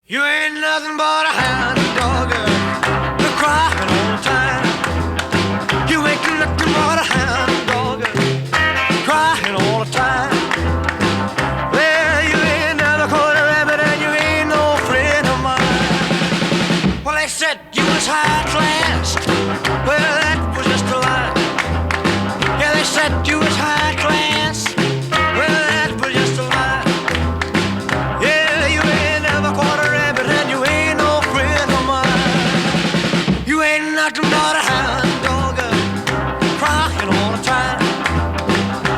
You ain't nothing but a hound dog, you're crying all the time. You ain't nothing but a hound dog, crying all the time. Well, you ain't never caught a rabbit and you ain't no friend of mine. Well, they said you was high class, well, that was just a lie. Yeah, they said you was high class, well, that was just a lie. Yeah, you ain't never caught a rabbit and you ain't no friend of mine. You ain't nothing but a hound dog, crying all the time.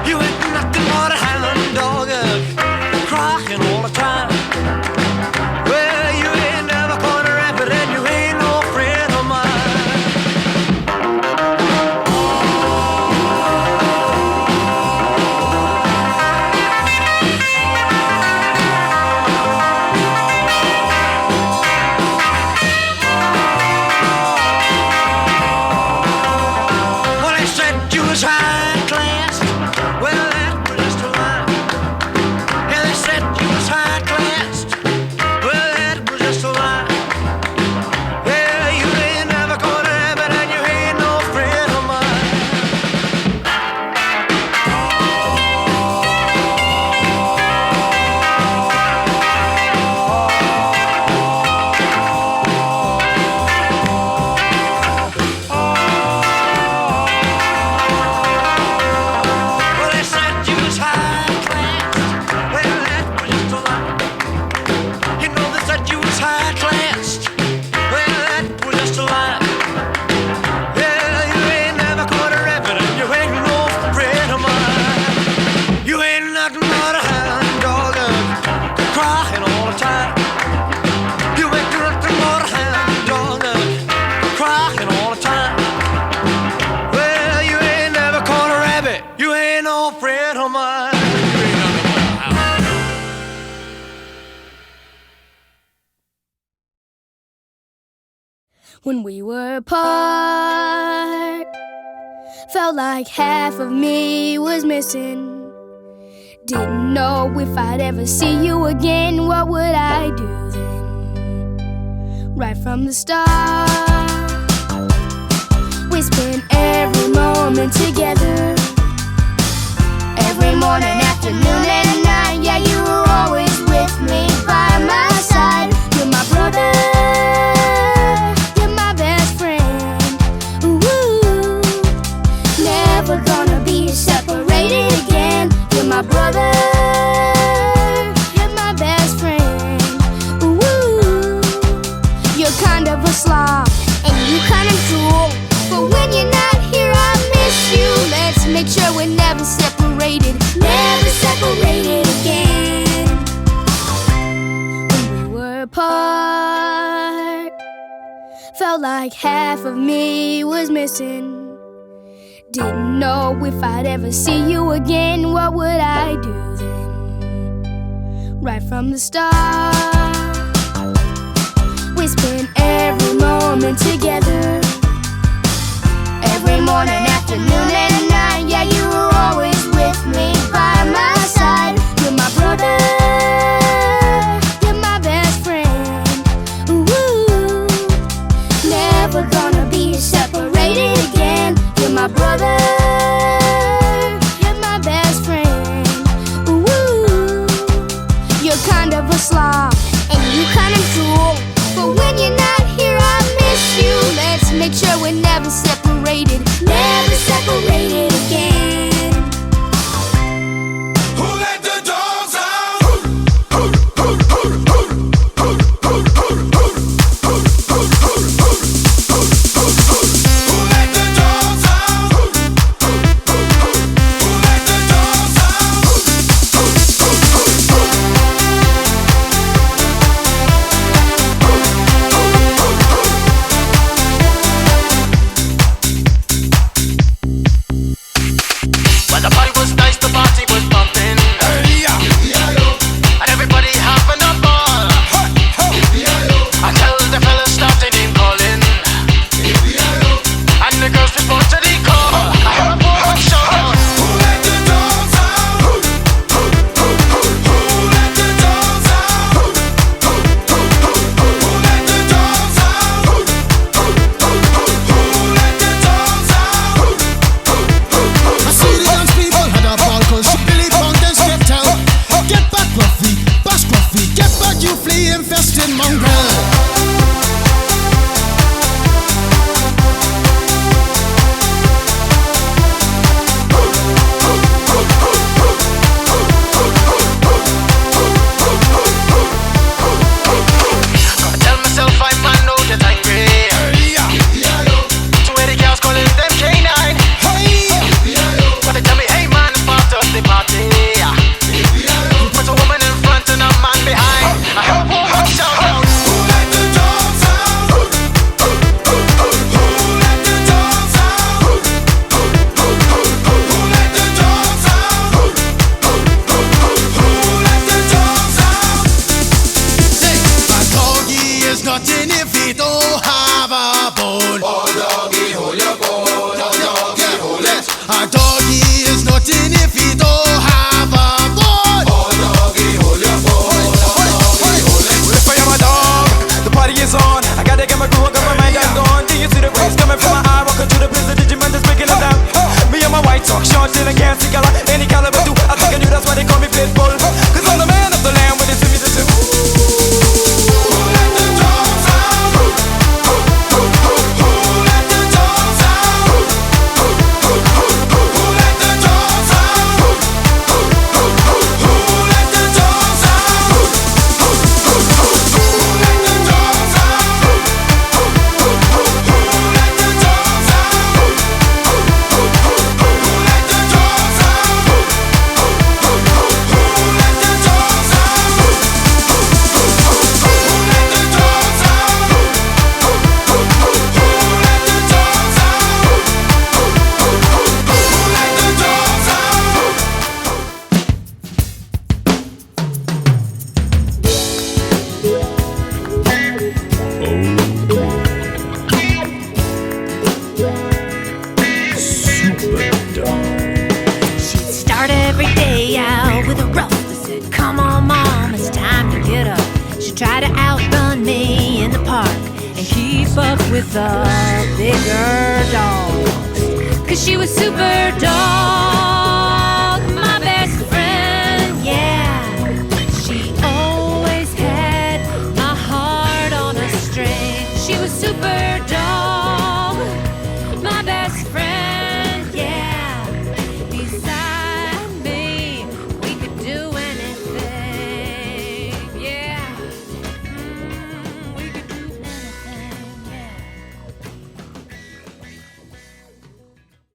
You ain't nothing but a hound dog, crying all the time. Well, you ain't never caught a rabbit and you ain't no friend of mine. Well, they said you was high class. Well, that was just a lie. Yeah, they said you was high class. Well, that was just a lie. Yeah, you ain't never caught a rabbit and you ain't no friend of mine. Well, they said you was high class. Well, that was just a lie. You know they said you was high class. Well, that was just a lie. Yeah, you ain't never caught a rabbit and you ain't no friend of mine. You ain't nothing but a hound dog, crying all the time. You ain't nothing but a hound dog, crying all the time. Well, you ain't never caught a rabbit. You ain't no friend of mine. You ain't nothing but a hound. When we were apart, felt like half of me was missing. Didn't know if I'd ever see you again. What would I do then? Right from the start, we spent every moment together. Every morning, afternoon, and night. Yeah, you were always with me by my side. You're my brother, you're my best friend. Ooh, never gonna be separated again. You're my brother, you're my best friend. Ooh, you're kind of a slob and you kind of drool, but when you're not here, I miss you. Let's make sure we're never separated, never separated again. When we were apart, felt like half of me was missing. Didn't know if I'd ever see you again. What would I do then? Right from the start, we spent every moment together. Every morning, afternoon, and night. Yeah, you were always with me by my side. You're my brother, you're my best friend. Ooh, never gonna be separated again. You're my brother, you're my best friend. Ooh, you're kind of a slob and you kind of drool, but when you're not here, I miss you. Let's make sure we're never separated, never separated again. Who let the dogs out? Who let the dogs out? Who let the dogs out? try to outrun me in the park and keep up with the bigger dogs. 'Cause she was super dog.